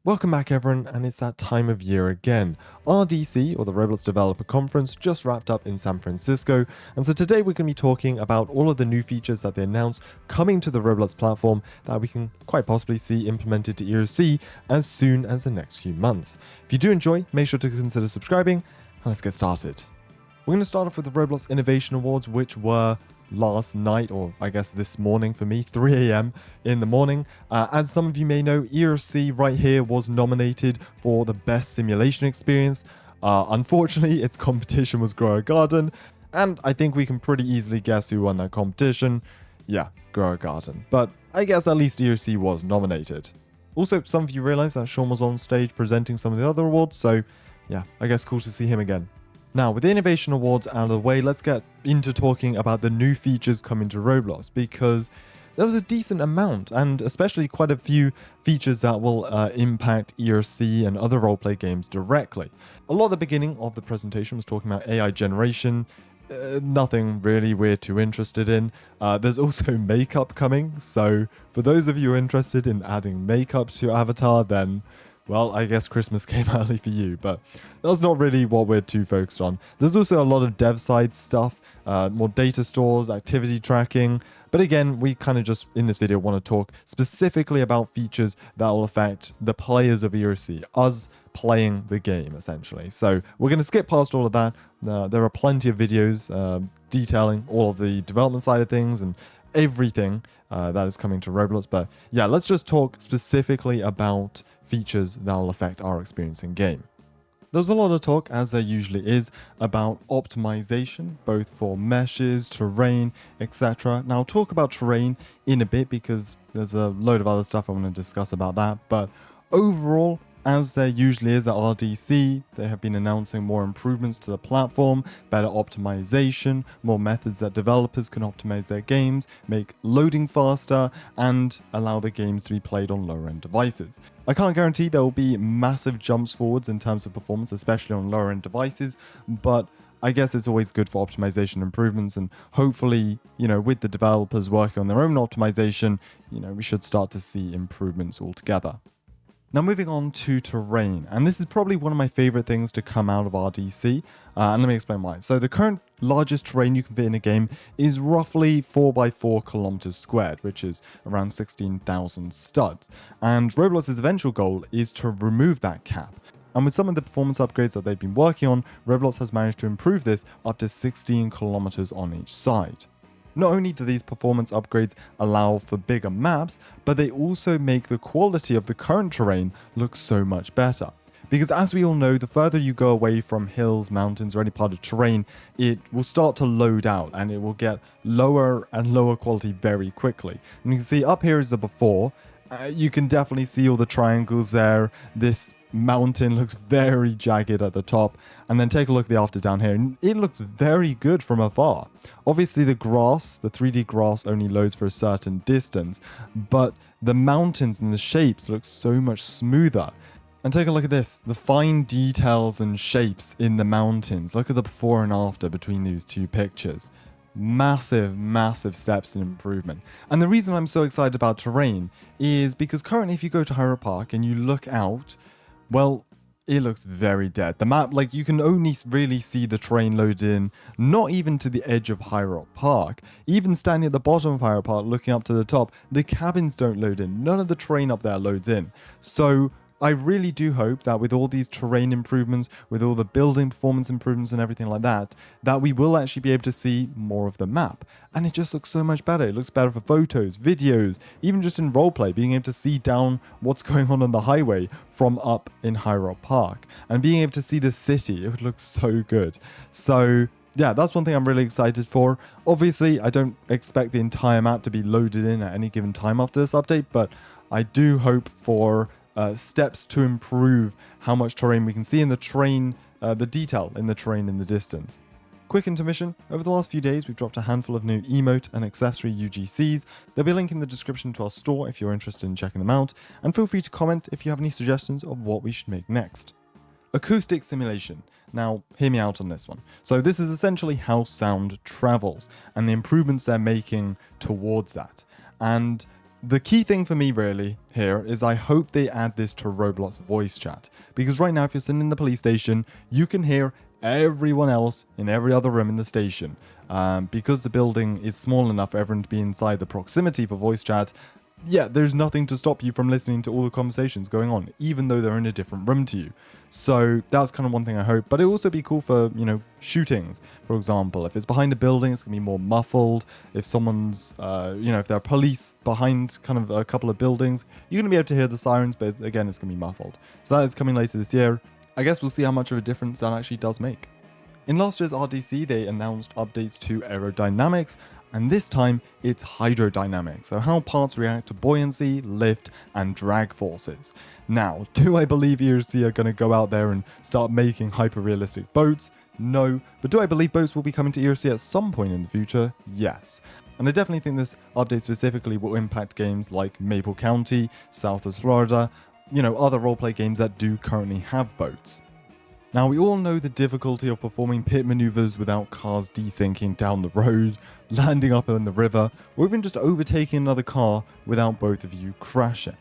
Welcome back everyone, and it's that time of year again. RDC, or the Roblox Developer Conference, just wrapped up in San Francisco, and so today we're going to be talking about all of the new features that they announced coming to the Roblox platform that we can quite possibly see implemented to ERLC as soon as the next few months. If you do enjoy, make sure to consider subscribing, and let's get started. We're going to start off with the Roblox Innovation Awards, which were last night, or I guess this morning for me, 3 a.m. in the morning. As some of you may know, ERLC right here was nominated for the best simulation experience. Unfortunately, its competition was Grow a Garden, and I think we can pretty easily guess who won that competition. Yeah, Grow a Garden. But I guess at least ERLC was nominated. Also, some of you realize that Sean was on stage presenting some of the other awards, so yeah, I guess cool to see him again. Now, with the Innovation Awards out of the way, let's get into talking about the new features coming to Roblox, because there was a decent amount, and especially quite a few features that will impact ERLC and other roleplay games directly. A lot at the beginning of the presentation was talking about AI generation, nothing really we're too interested in. There's also makeup coming, so for those of you interested in adding makeup to your avatar, then well, I guess Christmas came early for you, but that's not really what we're too focused on. There's also a lot of dev side stuff, more data stores, activity tracking. But again, we kind of just in this video want to talk specifically about features that will affect the players of ERLC, us playing the game essentially. So we're going to skip past all of that. There are plenty of videos detailing all of the development side of things and everything that is coming to Roblox. But yeah, let's just talk specifically about features that will affect our experience in game. There's a lot of talk, as there usually is, about optimization, both for meshes, terrain, etc. Now, I'll talk about terrain in a bit because there's a load of other stuff I want to discuss about that. But overall, as there usually is at RDC, they have been announcing more improvements to the platform, better optimization, more methods that developers can optimize their games, make loading faster, and allow the games to be played on lower-end devices. I can't guarantee there will be massive jumps forwards in terms of performance, especially on lower-end devices, but I guess it's always good for optimization improvements, and hopefully, with the developers working on their own optimization, we should start to see improvements altogether. Now moving on to terrain, and this is probably one of my favorite things to come out of RDC, and let me explain why. So the current largest terrain you can fit in a game is roughly 4 by 4 kilometers squared, which is around 16,000 studs, and Roblox's eventual goal is to remove that cap. And with some of the performance upgrades that they've been working on, Roblox has managed to improve this up to 16 kilometers on each side. Not only do these performance upgrades allow for bigger maps, but they also make the quality of the current terrain look so much better. Because as we all know, the further you go away from hills, mountains, or any part of terrain, it will start to load out and it will get lower and lower quality very quickly. And you can see up here is the before. You can definitely see all the triangles there. This mountain looks very jagged at the top, and then take a look at the after down here, and it looks very good from afar. Obviously the grass, the 3D grass only loads for a certain distance, but the mountains and the shapes look so much smoother. And take a look at this, the fine details and shapes in the mountains. Look at the before and after between these two pictures. Massive steps in improvement. And the reason I'm so excited about terrain is because currently if you go to Hydro Park and you look out, well, it looks very dead. The map, you can only really see the terrain loaded in, not even to the edge of Hydro Park. Even standing at the bottom of Hydro Park, looking up to the top, the cabins don't load in. None of the terrain up there loads in. So I really do hope that with all these terrain improvements, with all the building performance improvements and everything like that, that we will actually be able to see more of the map. And it just looks so much better. It looks better for photos, videos, even just in roleplay, being able to see down what's going on the highway from up in Hydro Park. And being able to see the city, it would look so good. So yeah, that's one thing I'm really excited for. Obviously, I don't expect the entire map to be loaded in at any given time after this update, but I do hope for steps to improve how much terrain we can see in the terrain, the detail in the terrain in the distance. Quick intermission, over the last few days we've dropped a handful of new emote and accessory UGCs. There'll be a link in the description to our store if you're interested in checking them out, and feel free to comment if you have any suggestions of what we should make next. Acoustic simulation. Now, hear me out on this one. So this is essentially how sound travels and the improvements they're making towards that. And The key thing for me really here is I hope they add this to Roblox voice chat, because right now if you're sitting in the police station, you can hear everyone else in every other room in the station. Because the building is small enough for everyone to be inside the proximity for voice chat, yeah, there's nothing to stop you from listening to all the conversations going on, even though they're in a different room to you. So that's kind of one thing I hope. But it will also be cool for, shootings, for example. If it's behind a building, it's going to be more muffled. If someone's, if there are police behind kind of a couple of buildings, you're going to be able to hear the sirens, but again, it's going to be muffled. So that is coming later this year. I guess we'll see how much of a difference that actually does make. In last year's RDC, they announced updates to aerodynamics, and this time it's hydrodynamics, so how parts react to buoyancy, lift, and drag forces. Now, do I believe ERLC are going to go out there and start making hyper-realistic boats? No. But do I believe boats will be coming to ERLC at some point in the future? Yes. And I definitely think this update specifically will impact games like Maple County, South of Florida, other roleplay games that do currently have boats. Now, we all know the difficulty of performing pit maneuvers without cars desyncing down the road, landing up in the river, or even just overtaking another car without both of you crashing.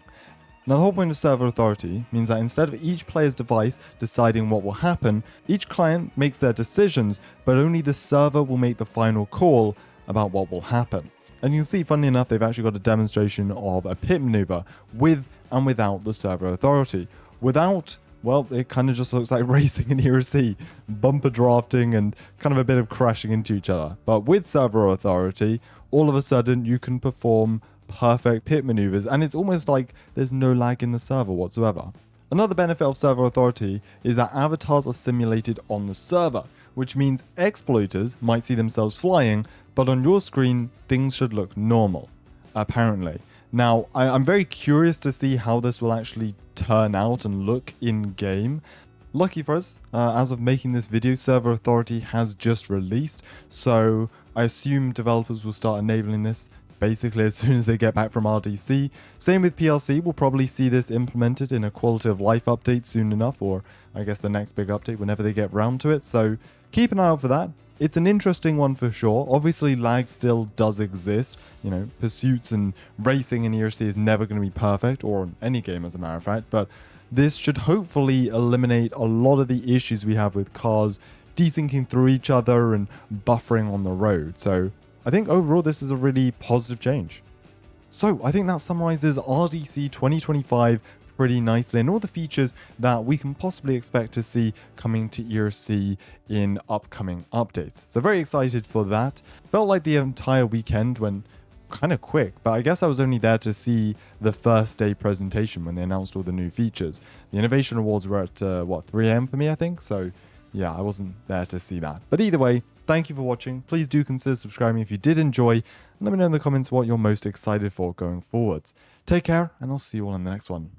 Now, the whole point of server authority means that instead of each player's device deciding what will happen, each client makes their decisions, but only the server will make the final call about what will happen. And you can see, funnily enough, they've actually got a demonstration of a pit maneuver with and without the server authority. Without, well, it kind of just looks like racing in ERLC, bumper drafting and kind of a bit of crashing into each other. But with server authority, all of a sudden you can perform perfect pit maneuvers, and it's almost like there's no lag in the server whatsoever. Another benefit of server authority is that avatars are simulated on the server, which means exploiters might see themselves flying, but on your screen, things should look normal, apparently. Now, I'm very curious to see how this will actually turn out and look in-game. Lucky for us, as of making this video, Server Authority has just released, so I assume developers will start enabling this basically as soon as they get back from RDC. Same with PLC, we'll probably see this implemented in a quality of life update soon enough, or I guess the next big update whenever they get round to it, so keep an eye out for that. It's an interesting one for sure. Obviously, lag still does exist. Pursuits and racing in ERLC is never going to be perfect, or in any game as a matter of fact, but this should hopefully eliminate a lot of the issues we have with cars desyncing through each other and buffering on the road. So I think overall this is a really positive change. So I think that summarizes RDC 2025 pretty nicely, and all the features that we can possibly expect to see coming to ERLC in upcoming updates. So very excited for that. Felt like the entire weekend went kind of quick, but I guess I was only there to see the first day presentation when they announced all the new features. The Innovation Awards were at 3 AM for me, I think, so yeah, I wasn't there to see that. But either way, thank you for watching. Please do consider subscribing if you did enjoy, and let me know in the comments what you're most excited for going forwards. Take care, and I'll see you all in the next one.